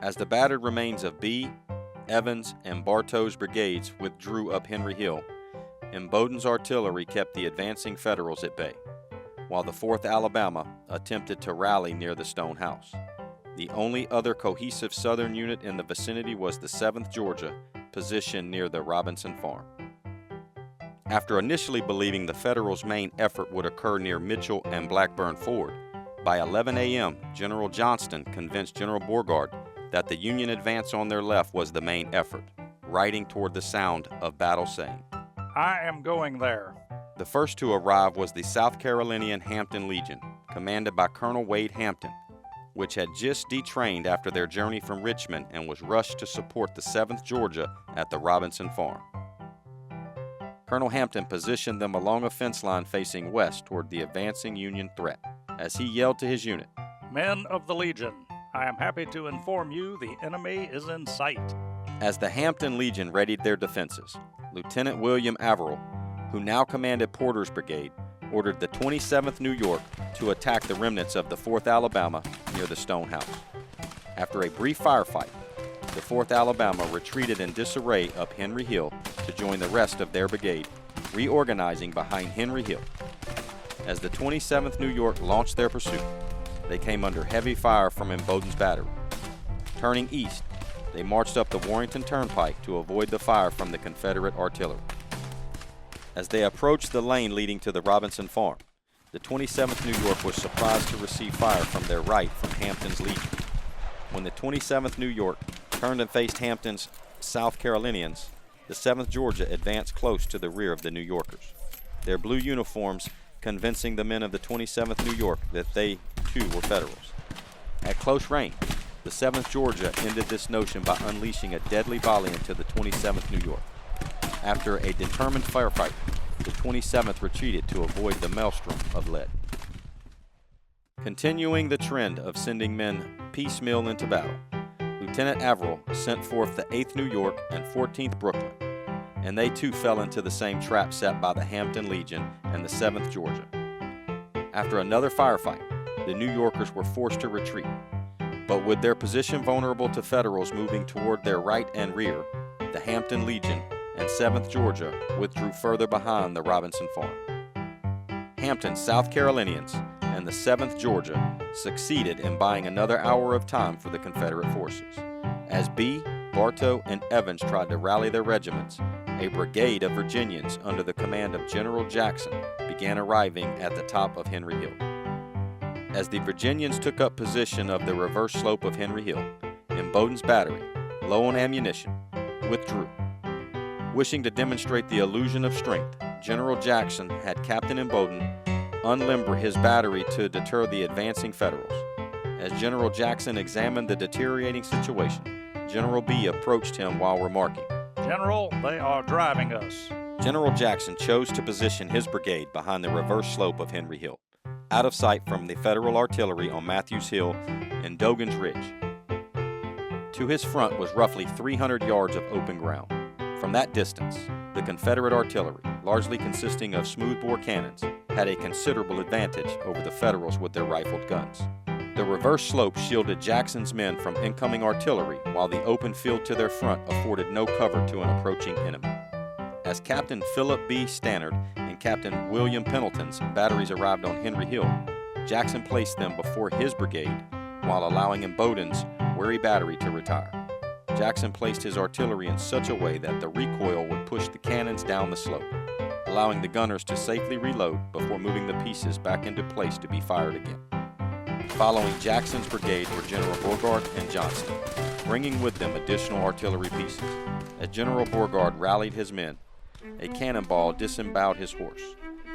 As the battered remains of B, Evans, and Bartow's brigades withdrew up Henry Hill, Imboden's artillery kept the advancing Federals at bay, while the 4th Alabama attempted to rally near the Stone House. The only other cohesive Southern unit in the vicinity was the 7th Georgia, positioned near the Robinson Farm. After initially believing the Federals' main effort would occur near Mitchell and Blackburn Ford, by 11 a.m., General Johnston convinced General Beauregard that the Union advance on their left was the main effort, riding toward the sound of battle saying, "I am going there." The first to arrive was the South Carolinian Hampton Legion, commanded by Colonel Wade Hampton, which had just detrained after their journey from Richmond and was rushed to support the 7th Georgia at the Robinson Farm. Colonel Hampton positioned them along a fence line facing west toward the advancing Union threat, as he yelled to his unit, "Men of the Legion, I am happy to inform you the enemy is in sight." As the Hampton Legion readied their defenses, Lieutenant William Averill, who now commanded Porter's brigade, ordered the 27th New York to attack the remnants of the 4th Alabama near the Stone House. After a brief firefight, the 4th Alabama retreated in disarray up Henry Hill to join the rest of their brigade, reorganizing behind Henry Hill. As the 27th New York launched their pursuit, they came under heavy fire from Imboden's battery. Turning east, they marched up the Warrenton Turnpike to avoid the fire from the Confederate artillery. As they approached the lane leading to the Robinson Farm, the 27th New York was surprised to receive fire from their right from Hampton's Legion. When the 27th New York turned and faced Hampton's South Carolinians, the 7th Georgia advanced close to the rear of the New Yorkers, their blue uniforms convincing the men of the 27th New York that they, too, were Federals. At close range, the 7th Georgia ended this notion by unleashing a deadly volley into the 27th New York. After a determined firefight, the 27th retreated to avoid the maelstrom of lead. Continuing the trend of sending men piecemeal into battle, Lieutenant Averill sent forth the 8th New York and 14th Brooklyn, and they too fell into the same trap set by the Hampton Legion and the 7th Georgia. After another firefight, the New Yorkers were forced to retreat, but with their position vulnerable to Federals moving toward their right and rear, the Hampton Legion and 7th Georgia withdrew further behind the Robinson Farm. Hampton's South Carolinians and the 7th Georgia succeeded in buying another hour of time for the Confederate forces. As B, Bartow, and Evans tried to rally their regiments, a brigade of Virginians under the command of General Jackson began arriving at the top of Henry Hill. As the Virginians took up position of the reverse slope of Henry Hill, Imboden's battery, low on ammunition, withdrew. Wishing to demonstrate the illusion of strength, General Jackson had Captain Imboden unlimber his battery to deter the advancing Federals. As General Jackson examined the deteriorating situation, General B approached him while remarking, "General, they are driving us." General Jackson chose to position his brigade behind the reverse slope of Henry Hill, out of sight from the Federal artillery on Matthews Hill and Dogan's Ridge. To his front was roughly 300 yards of open ground. From that distance, the Confederate artillery, largely consisting of smoothbore cannons, had a considerable advantage over the Federals with their rifled guns. The reverse slope shielded Jackson's men from incoming artillery, while the open field to their front afforded no cover to an approaching enemy. As Captain Philip B. Stannard and Captain William Pendleton's batteries arrived on Henry Hill, Jackson placed them before his brigade, while allowing Imboden's wary battery to retire. Jackson placed his artillery in such a way that the recoil would push the cannons down the slope, allowing the gunners to safely reload before moving the pieces back into place to be fired again. Following Jackson's brigade were General Beauregard and Johnston, bringing with them additional artillery pieces. As General Beauregard rallied his men, a cannonball disemboweled his horse,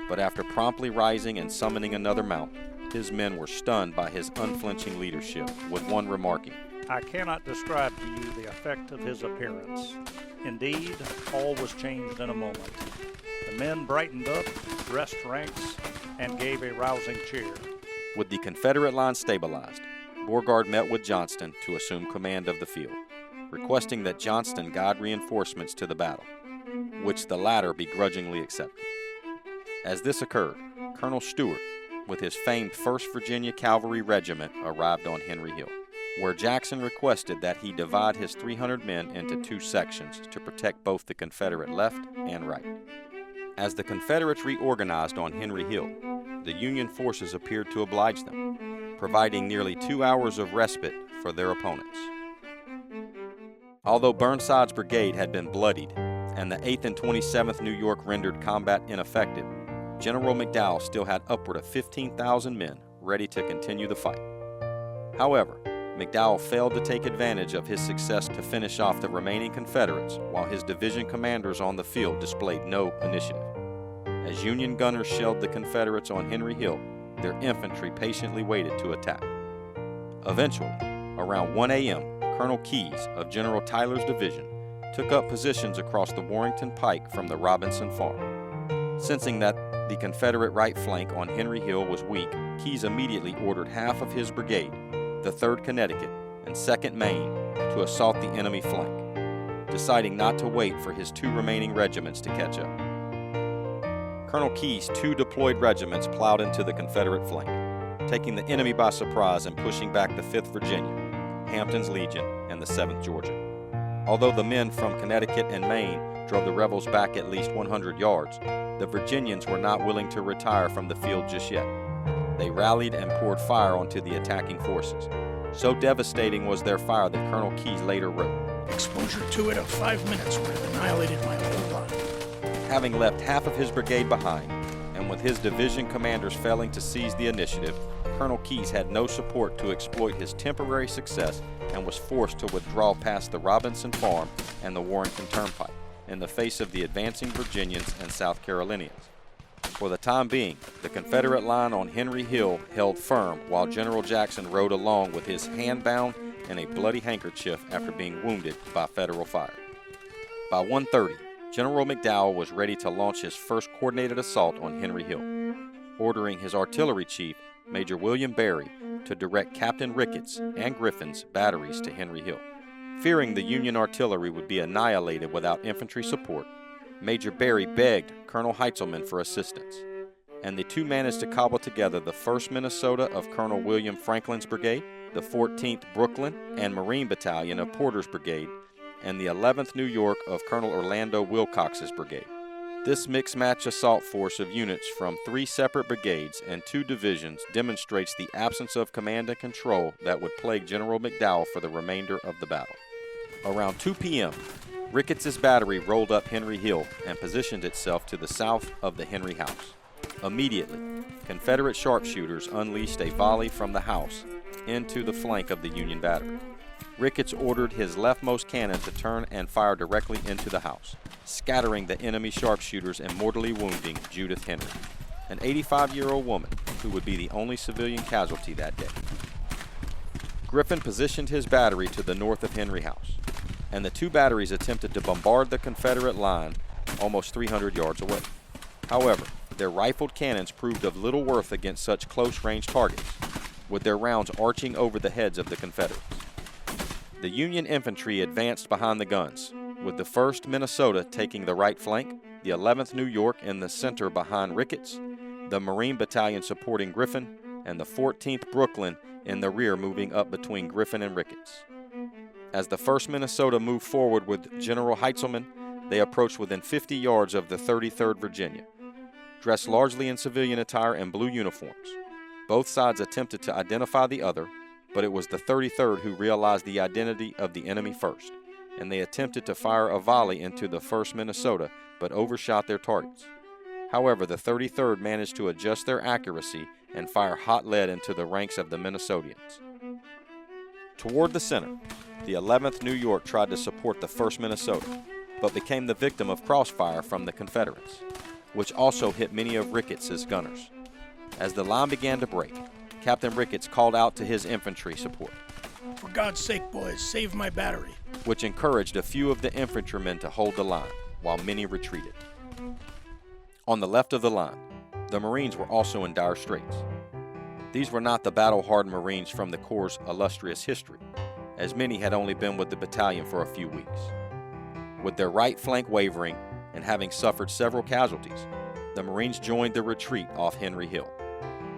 but after promptly rising and summoning another mount, his men were stunned by his unflinching leadership, with one remarking, "I cannot describe to you the effect of his appearance. Indeed, all was changed in a moment. The men brightened up, dressed ranks, and gave a rousing cheer." With the Confederate line stabilized, Beauregard met with Johnston to assume command of the field, requesting that Johnston guide reinforcements to the battle, which the latter begrudgingly accepted. As this occurred, Colonel Stewart, with his famed 1st Virginia Cavalry Regiment, arrived on Henry Hill. where Jackson requested that he divide his 300 men into two sections to protect both the Confederate left and right. As the Confederates reorganized on Henry Hill, the Union forces appeared to oblige them, providing nearly 2 hours of respite for their opponents. Although Burnside's brigade had been bloodied and the 8th and 27th New York rendered combat ineffective, General McDowell still had upward of 15,000 men ready to continue the fight. However, McDowell failed to take advantage of his success to finish off the remaining Confederates, while his division commanders on the field displayed no initiative. As Union gunners shelled the Confederates on Henry Hill, their infantry patiently waited to attack. Eventually, around 1 a.m., Colonel Keyes of General Tyler's division took up positions across the Warrington Pike from the Robinson Farm. Sensing that the Confederate right flank on Henry Hill was weak, Keyes immediately ordered half of his brigade, the 3rd Connecticut and 2nd Maine, to assault the enemy flank, deciding not to wait for his 2 remaining regiments to catch up. Colonel Keyes' 2 deployed regiments plowed into the Confederate flank, taking the enemy by surprise and pushing back the 5th Virginia, Hampton's Legion, and the 7th Georgia. Although the men from Connecticut and Maine drove the rebels back at least 100 yards, the Virginians were not willing to retire from the field just yet. They rallied and poured fire onto the attacking forces. So devastating was their fire that Colonel Keyes later wrote, "Exposure to it of 5 minutes would have annihilated my whole line." Having left half of his brigade behind, and with his division commanders failing to seize the initiative, Colonel Keyes had no support to exploit his temporary success and was forced to withdraw past the Robinson Farm and the Warrington Turnpike in the face of the advancing Virginians and South Carolinians. For the time being, the Confederate line on Henry Hill held firm while General Jackson rode along with his hand bound and a bloody handkerchief after being wounded by Federal fire. By 1:30, General McDowell was ready to launch his first coordinated assault on Henry Hill, ordering his artillery chief, Major William Berry, to direct Captain Ricketts and Griffin's batteries to Henry Hill. Fearing the Union artillery would be annihilated without infantry support, Major Berry begged Colonel Heintzelman for assistance, and the two managed to cobble together the 1st Minnesota of Colonel William Franklin's brigade, the 14th Brooklyn and Marine Battalion of Porter's brigade, and the 11th New York of Colonel Orlando Wilcox's brigade. This mixed-match assault force of units from 3 separate brigades and 2 divisions demonstrates the absence of command and control that would plague General McDowell for the remainder of the battle. Around 2 p.m., Ricketts' battery rolled up Henry Hill and positioned itself to the south of the Henry House. Immediately, Confederate sharpshooters unleashed a volley from the house into the flank of the Union battery. Ricketts ordered his leftmost cannon to turn and fire directly into the house, scattering the enemy sharpshooters and mortally wounding Judith Henry, an 85-year-old woman who would be the only civilian casualty that day. Griffin positioned his battery to the north of Henry House, and the 2 batteries attempted to bombard the Confederate line almost 300 yards away. However, their rifled cannons proved of little worth against such close-range targets, with their rounds arching over the heads of the Confederates. The Union infantry advanced behind the guns, with the 1st Minnesota taking the right flank, the 11th New York in the center behind Ricketts, the Marine Battalion supporting Griffin, and the 14th Brooklyn in the rear moving up between Griffin and Ricketts. As the 1st Minnesota moved forward with General Heintzelman, they approached within 50 yards of the 33rd Virginia, dressed largely in civilian attire and blue uniforms. Both sides attempted to identify the other, but it was the 33rd who realized the identity of the enemy first, and they attempted to fire a volley into the 1st Minnesota, but overshot their targets. However, the 33rd managed to adjust their accuracy and fire hot lead into the ranks of the Minnesotians. Toward the center, the 11th New York tried to support the 1st Minnesota, but became the victim of crossfire from the Confederates, which also hit many of Ricketts' gunners. As the line began to break, Captain Ricketts called out to his infantry support, "For God's sake, boys, save my battery," which encouraged a few of the infantrymen to hold the line, while many retreated. On the left of the line, the Marines were also in dire straits. These were not the battle-hardened Marines from the Corps' illustrious history, as many had only been with the battalion for a few weeks. With their right flank wavering and having suffered several casualties, the Marines joined the retreat off Henry Hill.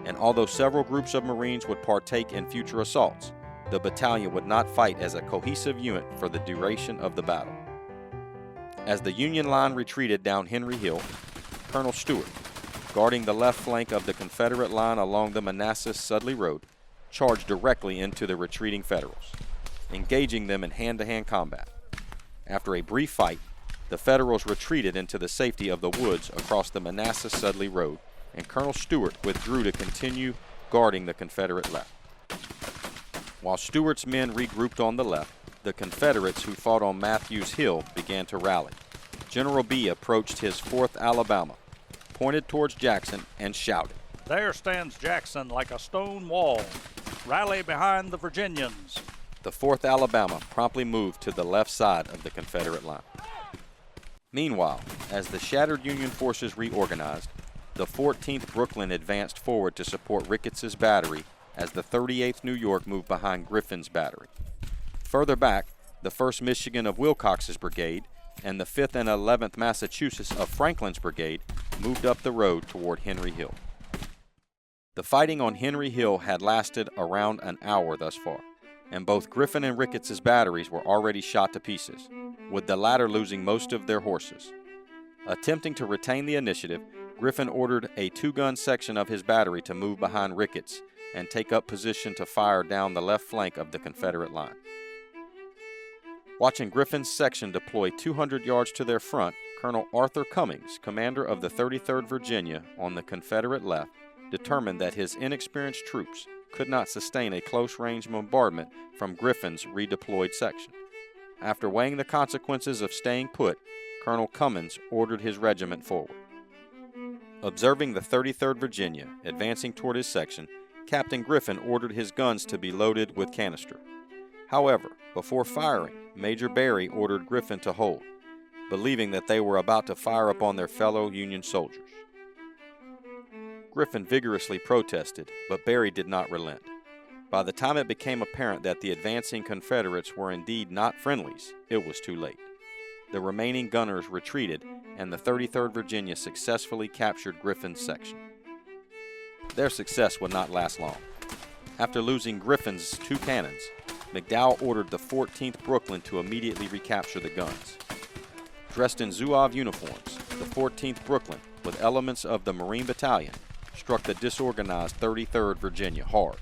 And although several groups of Marines would partake in future assaults, the battalion would not fight as a cohesive unit for the duration of the battle. As the Union line retreated down Henry Hill, Colonel Stewart, guarding the left flank of the Confederate line along the Manassas-Sudley Road, charged directly into the retreating Federals, engaging them in hand-to-hand combat. After a brief fight, the Federals retreated into the safety of the woods across the Manassas-Sudley Road, and Colonel Stewart withdrew to continue guarding the Confederate left. While Stewart's men regrouped on the left, the Confederates who fought on Matthews Hill began to rally. General B approached his 4th Alabama, pointed towards Jackson, and shouted, "There stands Jackson like a stone wall. Rally behind the Virginians." The 4th Alabama promptly moved to the left side of the Confederate line. Meanwhile, as the shattered Union forces reorganized, the 14th Brooklyn advanced forward to support Ricketts's battery as the 38th New York moved behind Griffin's battery. Further back, the 1st Michigan of Wilcox's brigade and the 5th and 11th Massachusetts of Franklin's brigade moved up the road toward Henry Hill. The fighting on Henry Hill had lasted around an hour thus far, and both Griffin and Ricketts's batteries were already shot to pieces, with the latter losing most of their horses. Attempting to retain the initiative, Griffin ordered a 2-gun section of his battery to move behind Ricketts and take up position to fire down the left flank of the Confederate line. Watching Griffin's section deploy 200 yards to their front, Colonel Arthur Cummings, commander of the 33rd Virginia on the Confederate left, determined that his inexperienced troops could not sustain a close-range bombardment from Griffin's redeployed section. After weighing the consequences of staying put, Colonel Cummins ordered his regiment forward. Observing the 33rd Virginia advancing toward his section, Captain Griffin ordered his guns to be loaded with canister. However, before firing, Major Berry ordered Griffin to hold, believing that they were about to fire upon their fellow Union soldiers. Griffin vigorously protested, but Berry did not relent. By the time it became apparent that the advancing Confederates were indeed not friendlies, it was too late. The remaining gunners retreated, and the 33rd Virginia successfully captured Griffin's section. Their success would not last long. After losing Griffin's 2 cannons, McDowell ordered the 14th Brooklyn to immediately recapture the guns. Dressed in Zouave uniforms, the 14th Brooklyn, with elements of the Marine Battalion, struck the disorganized 33rd Virginia hard,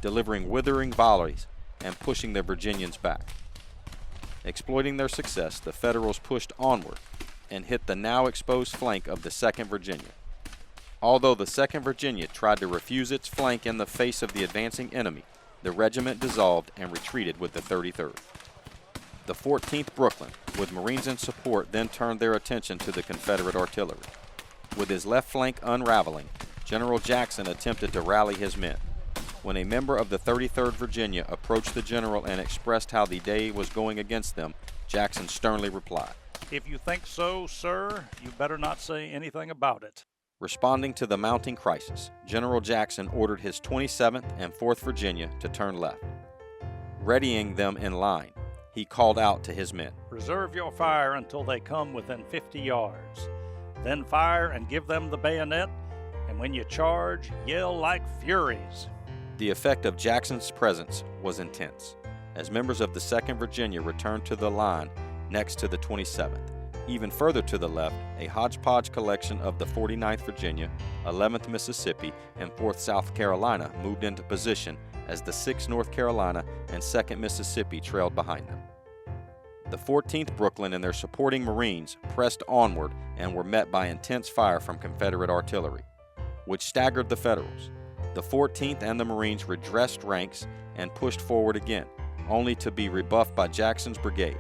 delivering withering volleys and pushing the Virginians back. Exploiting their success, the Federals pushed onward and hit the now exposed flank of the 2nd Virginia. Although the 2nd Virginia tried to refuse its flank in the face of the advancing enemy, the regiment dissolved and retreated with the 33rd. The 14th Brooklyn, with Marines in support, then turned their attention to the Confederate artillery. With his left flank unraveling, General Jackson attempted to rally his men. When a member of the 33rd Virginia approached the general and expressed how the day was going against them, Jackson sternly replied, "If you think so, sir, you better not say anything about it." Responding to the mounting crisis, General Jackson ordered his 27th and 4th Virginia to turn left. Readying them in line, he called out to his men, "Reserve your fire until they come within 50 yards. Then fire and give them the bayonet, and when you charge, yell like furies." The effect of Jackson's presence was intense, as members of the 2nd Virginia returned to the line next to the 27th. Even further to the left, a hodgepodge collection of the 49th Virginia, 11th Mississippi, and 4th South Carolina moved into position as the 6th North Carolina and 2nd Mississippi trailed behind them. The 14th Brooklyn and their supporting Marines pressed onward and were met by intense fire from Confederate artillery, which staggered the Federals. The 14th and the Marines redressed ranks and pushed forward again, only to be rebuffed by Jackson's brigade.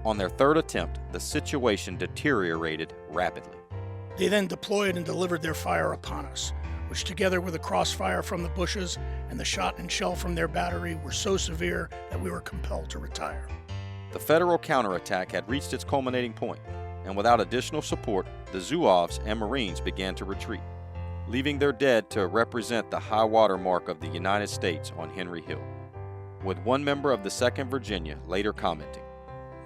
On their 3rd attempt, the situation deteriorated rapidly. They then deployed and delivered their fire upon us, which together with the crossfire from the bushes and the shot and shell from their battery were so severe that we were compelled to retire. The Federal counterattack had reached its culminating point, and without additional support, the Zouaves and Marines began to retreat, leaving their dead to represent the high water mark of the United States on Henry Hill, with one member of the 2nd Virginia later commenting,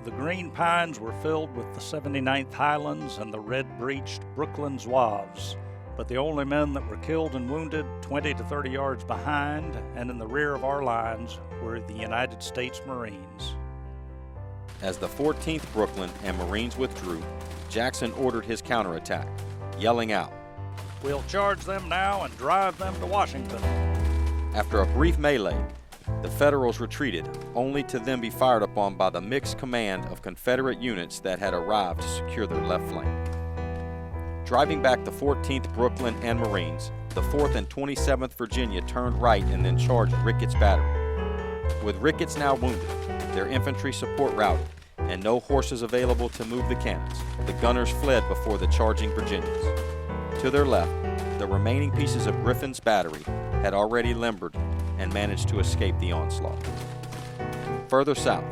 The green pines were filled with the 79th Highlands and the red-breeched Brooklyn Zouaves, but the only men that were killed and wounded 20 to 30 yards behind and in the rear of our lines were the United States Marines. As the 14th Brooklyn and Marines withdrew, Jackson ordered his counterattack, yelling out, "We'll charge them now and drive them to Washington." After a brief melee, the Federals retreated, only to then be fired upon by the mixed command of Confederate units that had arrived to secure their left flank. Driving back the 14th Brooklyn and Marines, the 4th and 27th Virginia turned right and then charged Ricketts' battery. With Ricketts now wounded, their infantry support routed, and no horses available to move the cannons, the gunners fled before the charging Virginians. To their left, the remaining pieces of Griffin's battery had already limbered and managed to escape the onslaught. Further south,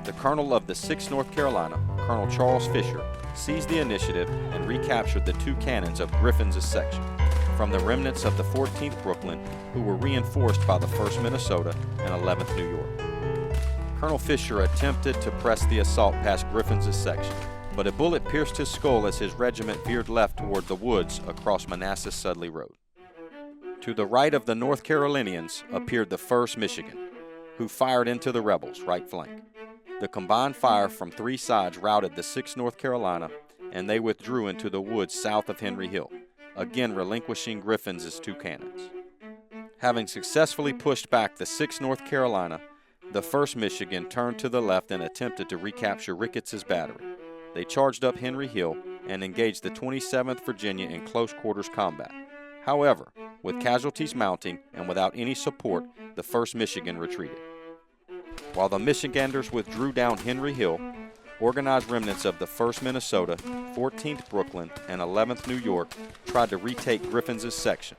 the colonel of the 6th North Carolina, Colonel Charles Fisher, seized the initiative and recaptured the 2 cannons of Griffin's section from the remnants of the 14th Brooklyn, who were reinforced by the 1st Minnesota and 11th New York. Colonel Fisher attempted to press the assault past Griffin's section, but a bullet pierced his skull as his regiment veered left toward the woods across Manassas-Sudley Road. To the right of the North Carolinians appeared the 1st Michigan, who fired into the rebels' right flank. The combined fire from 3 sides routed the 6th North Carolina, and they withdrew into the woods south of Henry Hill, again relinquishing Griffin's 2 cannons. Having successfully pushed back the 6th North Carolina, the 1st Michigan turned to the left and attempted to recapture Ricketts' battery. They charged up Henry Hill and engaged the 27th Virginia in close quarters combat. However, with casualties mounting and without any support, the 1st Michigan retreated. While the Michiganders withdrew down Henry Hill, organized remnants of the 1st Minnesota, 14th Brooklyn, and 11th New York tried to retake Griffin's section.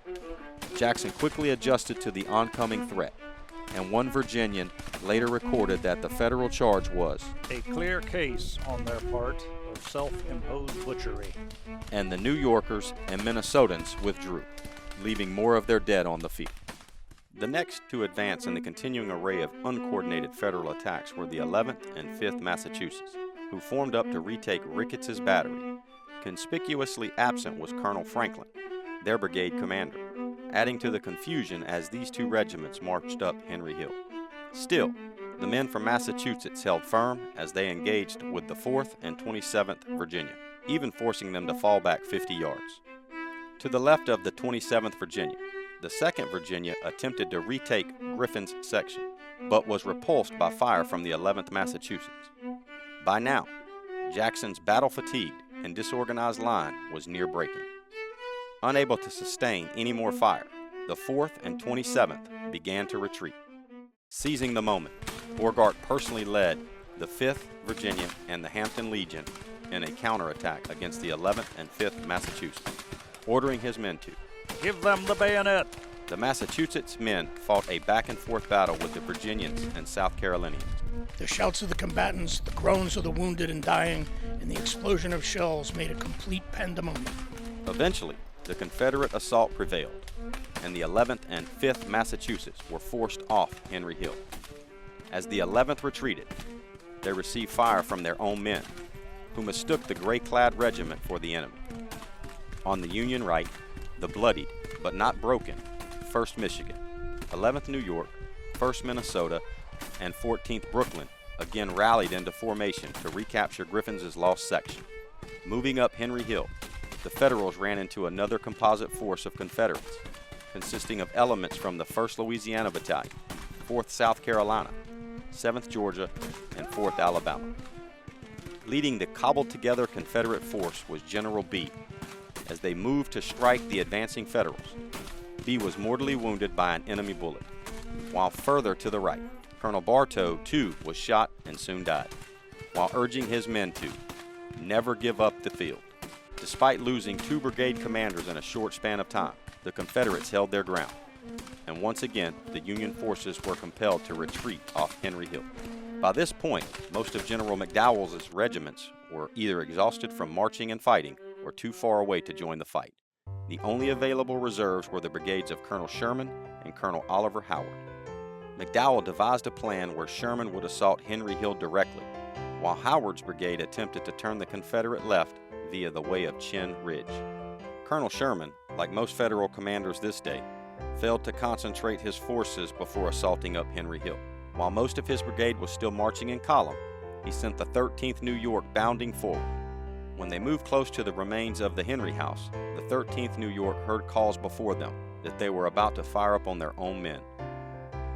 Jackson quickly adjusted to the oncoming threat, and one Virginian later recorded that the Federal charge was a clear case on their part of self-imposed butchery. And the New Yorkers and Minnesotans withdrew, leaving more of their dead on the field. The next to advance in the continuing array of uncoordinated Federal attacks were the 11th and 5th Massachusetts, who formed up to retake Ricketts' battery. Conspicuously absent was Colonel Franklin, their brigade commander, adding to the confusion as these 2 regiments marched up Henry Hill. Still, the men from Massachusetts held firm as they engaged with the 4th and 27th Virginia, even forcing them to fall back 50 yards. To the left of the 27th Virginia, the 2nd Virginia attempted to retake Griffin's section, but was repulsed by fire from the 11th Massachusetts. By now, Jackson's battle-fatigued and disorganized line was near breaking. Unable to sustain any more fire, the 4th and 27th began to retreat. Seizing the moment, Beauregard personally led the 5th Virginia and the Hampton Legion in a counterattack against the 11th and 5th Massachusetts, ordering his men to "Give them the bayonet." The Massachusetts men fought a back-and-forth battle with the Virginians and South Carolinians. The shouts of the combatants, the groans of the wounded and dying, and the explosion of shells made a complete pandemonium. Eventually, the Confederate assault prevailed, and the 11th and 5th Massachusetts were forced off Henry Hill. As the 11th retreated, they received fire from their own men, who mistook the gray-clad regiment for the enemy. On the Union right, the bloodied, but not broken, 1st Michigan, 11th New York, 1st Minnesota, and 14th Brooklyn again rallied into formation to recapture Griffin's lost section. Moving up Henry Hill, the Federals ran into another composite force of Confederates, consisting of elements from the 1st Louisiana Battalion, 4th South Carolina, 7th Georgia, and 4th Alabama. Leading the cobbled-together Confederate force was General B. As they moved to strike the advancing Federals, B was mortally wounded by an enemy bullet, while further to the right, Colonel Bartow, too, was shot and soon died, while urging his men to never give up the field. Despite losing 2 brigade commanders in a short span of time, the Confederates held their ground, and once again, the Union forces were compelled to retreat off Henry Hill. By this point, most of General McDowell's regiments were either exhausted from marching and fighting or too far away to join the fight. The only available reserves were the brigades of Colonel Sherman and Colonel Oliver Howard. McDowell devised a plan where Sherman would assault Henry Hill directly, while Howard's brigade attempted to turn the Confederate left via the way of Chinn Ridge. Colonel Sherman, like most Federal commanders this day, failed to concentrate his forces before assaulting up Henry Hill. While most of his brigade was still marching in column, he sent the 13th New York bounding forward. When they moved close to the remains of the Henry House, the 13th New York heard calls before them that they were about to fire upon their own men.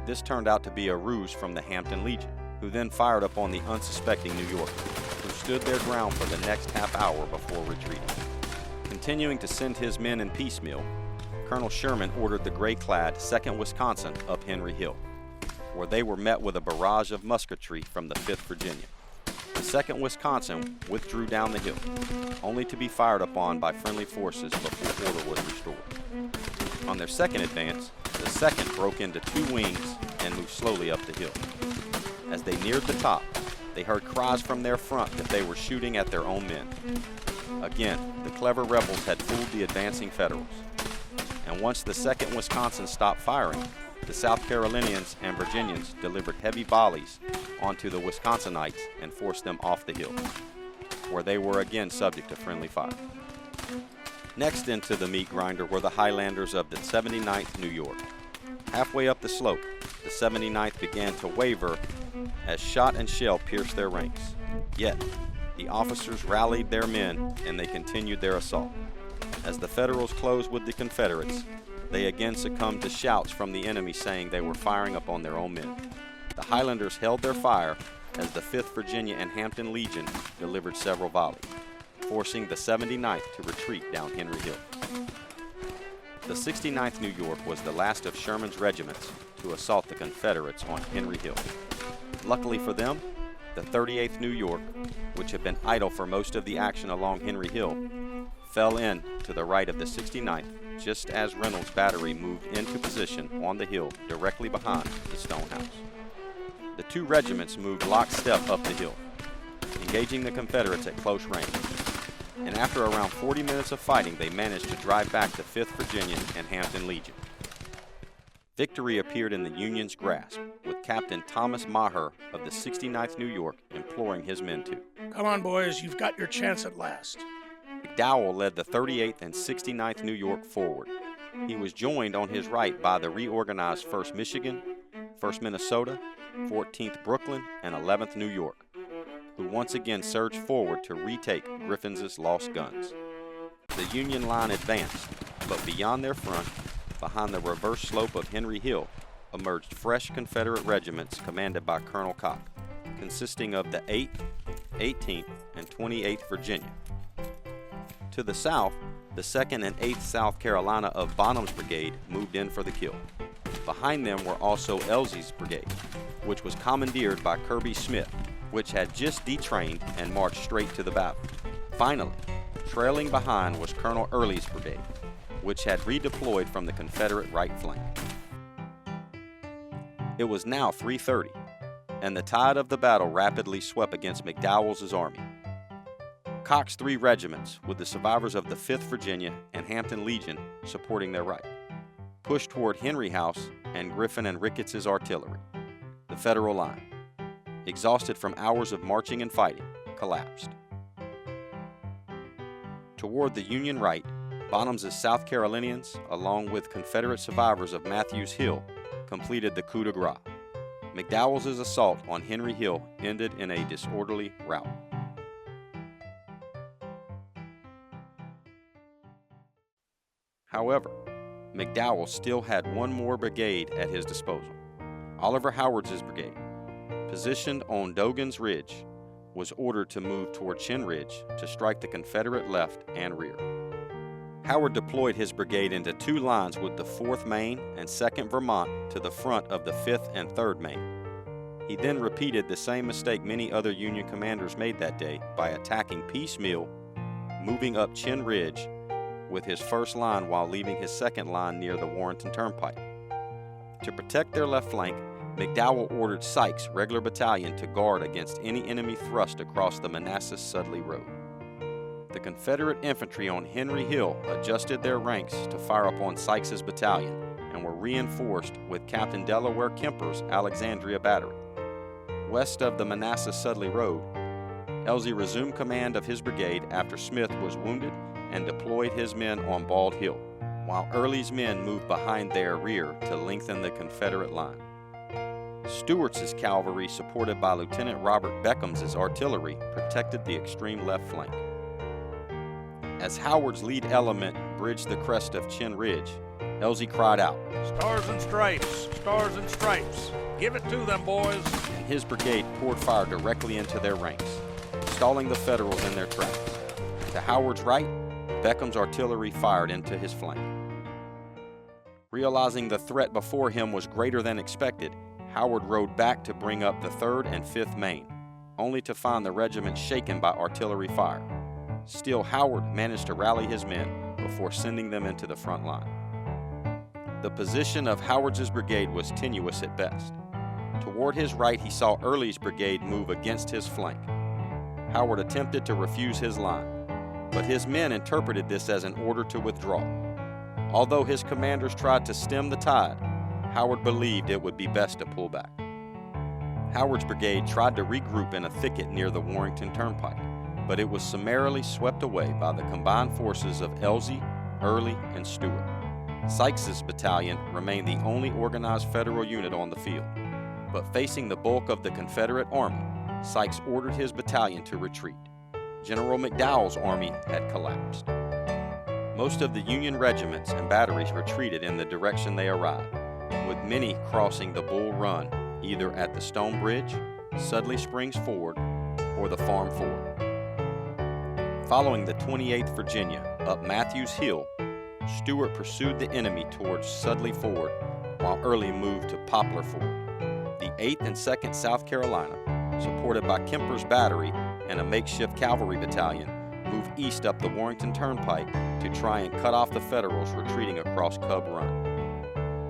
This turned out to be a ruse from the Hampton Legion, who then fired upon the unsuspecting New Yorkers, who stood their ground for the next half hour before retreating. Continuing to send his men in piecemeal, Colonel Sherman ordered the gray-clad 2nd Wisconsin up Henry Hill, where they were met with a barrage of musketry from the 5th Virginia. The 2nd Wisconsin withdrew down the hill, only to be fired upon by friendly forces before order was restored. On their second advance, the 2nd broke into 2 wings and moved slowly up the hill. As they neared the top, they heard cries from their front that they were shooting at their own men. Again, the clever rebels had fooled the advancing Federals. And once the 2nd Wisconsin stopped firing, the South Carolinians and Virginians delivered heavy volleys onto the Wisconsinites and forced them off the hill, where they were again subject to friendly fire. Next into the meat grinder were the Highlanders of the 79th New York. Halfway up the slope, the 79th began to waver as shot and shell pierced their ranks. Yet, the officers rallied their men and they continued their assault. As the Federals closed with the Confederates, they again succumbed to shouts from the enemy saying they were firing upon their own men. The Highlanders held their fire as the 5th Virginia and Hampton Legion delivered several volleys, forcing the 79th to retreat down Henry Hill. The 69th New York was the last of Sherman's regiments to assault the Confederates on Henry Hill. Luckily for them, the 38th New York, which had been idle for most of the action along Henry Hill, fell in to the right of the 69th just as Reynolds' battery moved into position on the hill directly behind the stone house. The 2 regiments moved lockstep up the hill, engaging the Confederates at close range. And after around 40 minutes of fighting, they managed to drive back the 5th Virginia and Hampton Legion. Victory appeared in the Union's grasp, with Captain Thomas Maher of the 69th New York imploring his men to, "Come on, boys, you've got your chance at last." McDowell led the 38th and 69th New York forward. He was joined on his right by the reorganized 1st Michigan, 1st Minnesota, 14th Brooklyn, and 11th New York, who once again surged forward to retake Griffin's lost guns. The Union line advanced, but beyond their front, behind the reverse slope of Henry Hill, emerged fresh Confederate regiments commanded by Colonel Kock, consisting of the 8th, 18th, and 28th Virginia. To the south, the 2nd and 8th South Carolina of Bonham's brigade moved in for the kill. Behind them were also Elzey's brigade, which was commandeered by Kirby Smith, which had just detrained and marched straight to the battle. Finally, trailing behind was Colonel Early's brigade, which had redeployed from the Confederate right flank. It was now 3:30, and the tide of the battle rapidly swept against McDowell's army. Kock's 3 regiments, with the survivors of the 5th Virginia and Hampton Legion supporting their right, pushed toward Henry House and Griffin and Ricketts's artillery. The Federal line, exhausted from hours of marching and fighting, collapsed. Toward the Union right, Bonham's South Carolinians, along with Confederate survivors of Matthews Hill, completed the coup de grace. McDowell's assault on Henry Hill ended in a disorderly rout. However, McDowell still had one more brigade at his disposal. Oliver Howard's brigade, positioned on Dogan's Ridge, was ordered to move toward Chin Ridge to strike the Confederate left and rear. Howard deployed his brigade into 2 lines with the 4th Maine and 2nd Vermont to the front of the 5th and 3rd Maine. He then repeated the same mistake many other Union commanders made that day by attacking piecemeal, moving up Chin Ridge with his 1st line while leaving his 2nd line near the Warrenton Turnpike. To protect their left flank, McDowell ordered Sykes' regular battalion to guard against any enemy thrust across the Manassas-Sudley Road. The Confederate infantry on Henry Hill adjusted their ranks to fire upon Sykes' battalion and were reinforced with Captain Delaware Kemper's Alexandria Battery. West of the Manassas-Sudley Road, Elzey resumed command of his brigade after Smith was wounded and deployed his men on Bald Hill, while Early's men moved behind their rear to lengthen the Confederate line. Stuart's cavalry, supported by Lieutenant Robert Beckham's artillery, protected the extreme left flank. As Howard's lead element bridged the crest of Chin Ridge, Elzey cried out, "Stars and stripes! Stars and stripes! Give it to them, boys!" and his brigade poured fire directly into their ranks, stalling the Federals in their tracks. To Howard's right, Beckham's artillery fired into his flank. Realizing the threat before him was greater than expected, Howard rode back to bring up the 3rd and 5th Maine, only to find the regiment shaken by artillery fire. Still, Howard managed to rally his men before sending them into the front line. The position of Howard's brigade was tenuous at best. Toward his right, he saw Early's brigade move against his flank. Howard attempted to refuse his line, but his men interpreted this as an order to withdraw. Although his commanders tried to stem the tide, Howard believed it would be best to pull back. Howard's brigade tried to regroup in a thicket near the Warrenton Turnpike, but it was summarily swept away by the combined forces of Elzey, Early, and Stuart. Sykes's battalion remained the only organized Federal unit on the field, but facing the bulk of the Confederate army, Sykes ordered his battalion to retreat. General McDowell's army had collapsed. Most of the Union regiments and batteries retreated in the direction they arrived, with many crossing the Bull Run either at the Stone Bridge, Sudley Springs Ford, or the Farm Ford. Following the 28th Virginia up Matthews Hill, Stuart pursued the enemy towards Sudley Ford, while Early moved to Poplar Ford. The 8th and 2nd South Carolina, supported by Kemper's battery and a makeshift cavalry battalion, moved east up the Warrenton Turnpike to try and cut off the Federals retreating across Cub Run.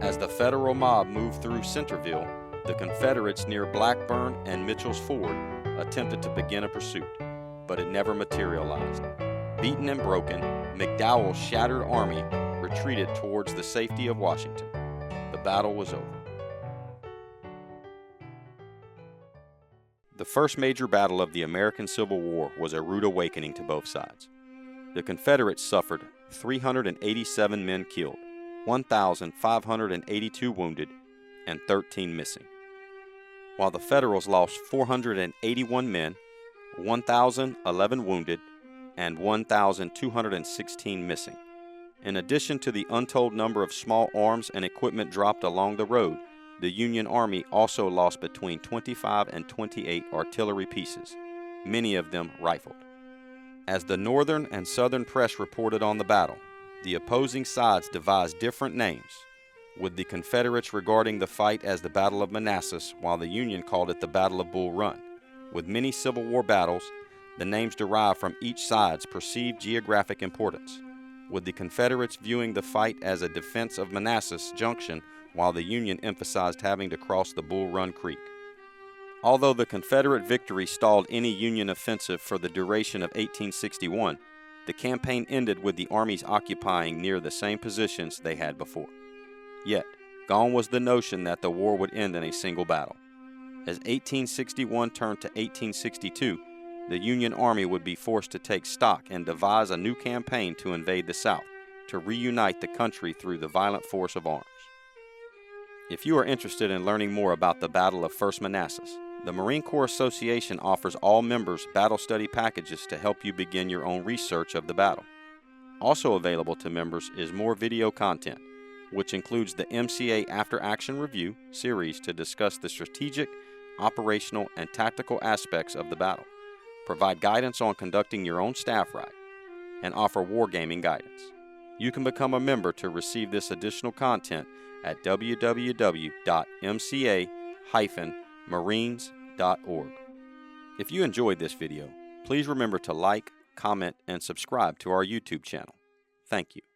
As the Federal mob moved through Centerville, the Confederates near Blackburn and Mitchell's Ford attempted to begin a pursuit, but it never materialized. Beaten and broken, McDowell's shattered army retreated towards the safety of Washington. The battle was over. The first major battle of the American Civil War was a rude awakening to both sides. The Confederates suffered 387 men killed, 1,582 wounded, and 13 missing, while the Federals lost 481 men, 1,011 wounded, and 1,216 missing. In addition to the untold number of small arms and equipment dropped along the road, the Union Army also lost between 25 and 28 artillery pieces, many of them rifled. As the Northern and Southern press reported on the battle, the opposing sides devised different names, with the Confederates regarding the fight as the Battle of Manassas, while the Union called it the Battle of Bull Run. With many Civil War battles, the names derive from each side's perceived geographic importance, with the Confederates viewing the fight as a defense of Manassas Junction, while the Union emphasized having to cross the Bull Run Creek. Although the Confederate victory stalled any Union offensive for the duration of 1861, the campaign ended with the armies occupying near the same positions they had before. Yet, gone was the notion that the war would end in a single battle. As 1861 turned to 1862, the Union Army would be forced to take stock and devise a new campaign to invade the South, to reunite the country through the violent force of arms. If you are interested in learning more about the Battle of First Manassas, the Marine Corps Association offers all members battle study packages to help you begin your own research of the battle. Also available to members is more video content, which includes the MCA After Action Review series to discuss the strategic, operational, and tactical aspects of the battle, provide guidance on conducting your own staff ride, and offer wargaming guidance. You can become a member to receive this additional content at www.mca-marines.org. If you enjoyed this video, please remember to like, comment, and subscribe to our YouTube channel. Thank you.